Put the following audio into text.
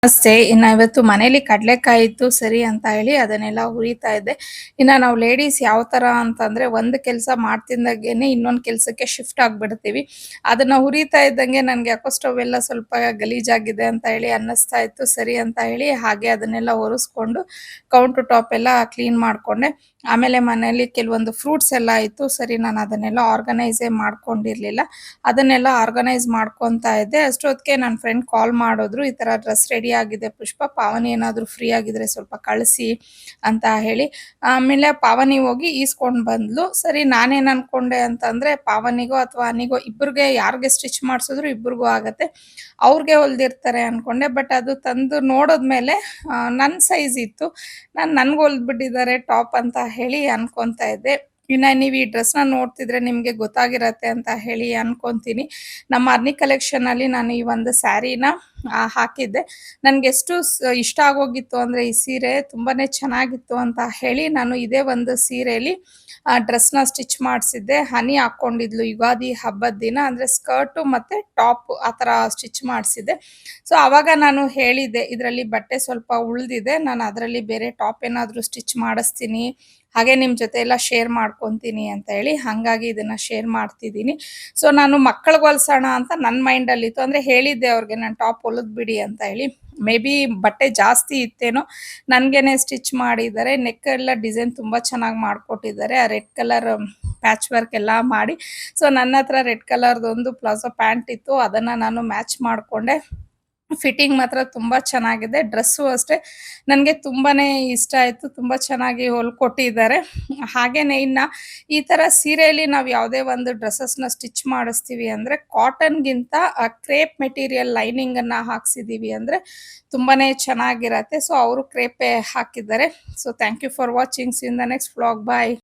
ಅಷ್ಟೇ. ಇವತ್ತು ಮನೇಲಿ ಕಡ್ಲೆಕಾಯಿ ಇತ್ತು ಸರಿ ಅಂತ ಹೇಳಿ ಅದನ್ನೆಲ್ಲ ಹುರಿತಾ ಇದ್ದೆ. ನಾವು ಲೇಡೀಸ್ ಯಾವ ತರ ಅಂತಂದ್ರೆ ಒಂದು ಕೆಲಸ ಮಾಡ್ತಿದ್ದಂಗೆನೆ ಇನ್ನೊಂದು ಕೆಲಸಕ್ಕೆ ಶಿಫ್ಟ್ ಆಗ್ಬಿಡ್ತೀವಿ. ಅದನ್ನ ಹುರಿತಾ ಇದ್ದಂಗೆ ನನ್ಗೆ ಯಾಕೋ ಸ್ಟವ್ ಎಲ್ಲ ಸ್ವಲ್ಪ ಗಲೀಜಾಗಿದೆ ಅಂತ ಹೇಳಿ ಅನ್ನಿಸ್ತಾ ಇತ್ತು. ಸರಿ ಅಂತ ಹೇಳಿ ಹಾಗೆ ಅದನ್ನೆಲ್ಲ ಒರೆಸ್ಕೊಂಡು ಕೌಂಟರ್ ಟಾಪ್ ಎಲ್ಲ ಕ್ಲೀನ್ ಮಾಡ್ಕೊಂಡೆ. ಆಮೇಲೆ ಮನೇಲಿ ಕೆಲವೊಂದು ಫ್ರೂಟ್ಸ್ ಎಲ್ಲ ಇತ್ತು. ಸರಿ ನಾನು ಅದನ್ನೆಲ್ಲ ಆರ್ಗನೈಸೇ ಮಾಡ್ಕೊಂಡಿರ್ಲಿಲ್ಲ. ಅದನ್ನೆಲ್ಲ ಆರ್ಗನೈಸ್ ಮಾಡ್ಕೊಂತಾ ಇದ್ದೆ. ಅಷ್ಟೊತ್ತಿಗೆ ನನ್ನ ಫ್ರೆಂಡ್ ಕಾಲ್ ಮಾಡಿದ್ರು. ಈ ತರ ಡ್ರೆಸ್ ರೆಡಿ ಆಗಿದೆ ಪುಷ್ಪ, ಪಾವನಿ ಏನಾದ್ರು ಫ್ರೀ ಆಗಿದ್ರೆ ಸ್ವಲ್ಪ ಕಳಿಸಿ ಅಂತ ಹೇಳಿ. ಆಮೇಲೆ ಪಾವನಿ ಹೋಗಿ ಈಸ್ಕೊಂಡ್ ಬಂದ್ಲು. ಸರಿ ನಾನೇನ್ ಅನ್ಕೊಂಡೆ ಅಂತಂದ್ರೆ ಪಾವನಿಗೋ ಅಥವಾ ಅನಿಗೋ ಇಬ್ಬರಿಗೆ ಯಾರಿಗೆ ಸ್ಟಿಚ್ ಮಾಡಿಸಿದ್ರು ಇಬ್ಬರಿಗೂ ಆಗತ್ತೆ, ಅವ್ರಿಗೆ ಹೊಲ್ದಿರ್ತಾರೆ ಅನ್ಕೊಂಡೆ. ಬಟ್ ಅದು ತಂದು ನೋಡಿದ್ಮೇಲೆ ನನ್ನ ಸೈಜ್ ಇತ್ತು. ನನ್ಗೆ ಹೊಲ್ದ್ಬಿಟ್ಟಿದ್ದಾರೆ ಟಾಪ್ ಅಂತ ಹೇಳಿ ಅನ್ಕೊಂತಾ ಇದ್ದೆ. ನೀವು ಈ ಡ್ರೆಸ್ನ ನೋಡ್ತಿದ್ರೆ ನಿಮಗೆ ಗೊತ್ತಾಗಿರತ್ತೆ ಅಂತ ಹೇಳಿ ಅನ್ಕೊಂತೀನಿ. ನಮ್ಮ ಅರ್ನಿ ಕಲೆಕ್ಷನ್ ಅಲ್ಲಿ ನಾನು ಈ ಒಂದು ಸ್ಯಾರಿನ ಹಾಕಿದ್ದೆ. ನನ್ಗೆ ಎಷ್ಟು ಇಷ್ಟ ಆಗೋಗಿತ್ತು ಅಂದ್ರೆ ಈ ಸೀರೆ ತುಂಬಾನೇ ಚೆನ್ನಾಗಿತ್ತು ಅಂತ ಹೇಳಿ ನಾನು ಇದೇ ಒಂದು ಸೀರೆಯಲ್ಲಿ ಡ್ರೆಸ್ನ ಸ್ಟಿಚ್ ಮಾಡಿಸಿದ್ದೆ. ಹನಿ ಹಾಕೊಂಡಿದ್ಲು ಯುಗಾದಿ ಹಬ್ಬದ ದಿನ, ಅಂದ್ರೆ ಸ್ಕರ್ಟ್ ಮತ್ತೆ ಟಾಪ್ ಆ ತರ ಸ್ಟಿಚ್ ಮಾಡಿಸಿದ್ದೆ. ಸೊ ಅವಾಗ ನಾನು ಹೇಳಿದ್ದೆ ಇದರಲ್ಲಿ ಬಟ್ಟೆ ಸ್ವಲ್ಪ ಉಳಿದಿದೆ, ನಾನು ಅದರಲ್ಲಿ ಬೇರೆ ಟಾಪ್ ಏನಾದರೂ ಸ್ಟಿಚ್ ಮಾಡಿಸ್ತೀನಿ, ಹಾಗೆ ನಿಮ್ಮ ಜೊತೆ ಎಲ್ಲ ಶೇರ್ ಮಾಡ್ಕೊತೀನಿ ಅಂತ ಹೇಳಿ. ಹಾಗಾಗಿ ಇದನ್ನ ಶೇರ್ ಮಾಡ್ತಿದ್ದೀನಿ. ಸೊ ನಾನು ಮಕ್ಕಳಿಗೆ ಹೊಲ್ಸೋಣ ಅಂತ ನನ್ನ ಮೈಂಡಲ್ಲಿ ಇತ್ತು. ಅಂದ್ರೆ ಹೇಳಿದ್ದೆ ಅವ್ರಿಗೆ ನಾನು ಟಾಪ್ ಹೊಲಿದ್ ಬಿಡಿ ಅಂತ ಹೇಳಿ. ಮೇ ಬಿ ಬಟ್ಟೆ ಜಾಸ್ತಿ ಇತ್ತೇನೋ, ನನಗೇನೆ ಸ್ಟಿಚ್ ಮಾಡಿದ್ದಾರೆ. ನೆಕ್ ಎಲ್ಲ ಡಿಸೈನ್ ತುಂಬ ಚೆನ್ನಾಗಿ ಮಾಡಿಕೊಟ್ಟಿದ್ದಾರೆ. ಆ ರೆಡ್ ಕಲರ್ ಪ್ಯಾಚ್ ವರ್ಕ್ ಎಲ್ಲ ಮಾಡಿ. ಸೊ ನನ್ನ ಹತ್ರ ರೆಡ್ ಕಲರ್ದೊಂದು ಪ್ಲಾಜೋ ಪ್ಯಾಂಟ್ ಇತ್ತು, ಅದನ್ನು ನಾನು ಮ್ಯಾಚ್ ಮಾಡಿಕೊಂಡೆ. ಫಿಟ್ಟಿಂಗ್ ಮಾತ್ರ ತುಂಬ ಚೆನ್ನಾಗಿದೆ. ಡ್ರೆಸ್ಸು ಅಷ್ಟೇ ನನಗೆ ತುಂಬಾನೇ ಇಷ್ಟ ಆಯಿತು. ತುಂಬ ಚೆನ್ನಾಗಿ ಹೊಲ್ಕೊಟ್ಟಿದ್ದಾರೆ. ಹಾಗೇನೆ ಈ ಥರ ಸೀರೆಯಲ್ಲಿ ನಾವು ಯಾವುದೇ ಒಂದು ಡ್ರೆಸ್ಸಸ್ನ ಸ್ಟಿಚ್ ಮಾಡಿಸ್ತೀವಿ ಅಂದರೆ ಕಾಟನ್ಗಿಂತ ಕ್ರೇಪ್ ಮೆಟೀರಿಯಲ್ ಲೈನಿಂಗನ್ನು ಹಾಕ್ಸಿದ್ದೀವಿ ಅಂದರೆ ತುಂಬಾನೇ ಚೆನ್ನಾಗಿರತ್ತೆ. ಸೊ ಅವರು ಕ್ರೇಪೇ ಹಾಕಿದ್ದಾರೆ. So thank you for watching. See in the next vlog. Bye.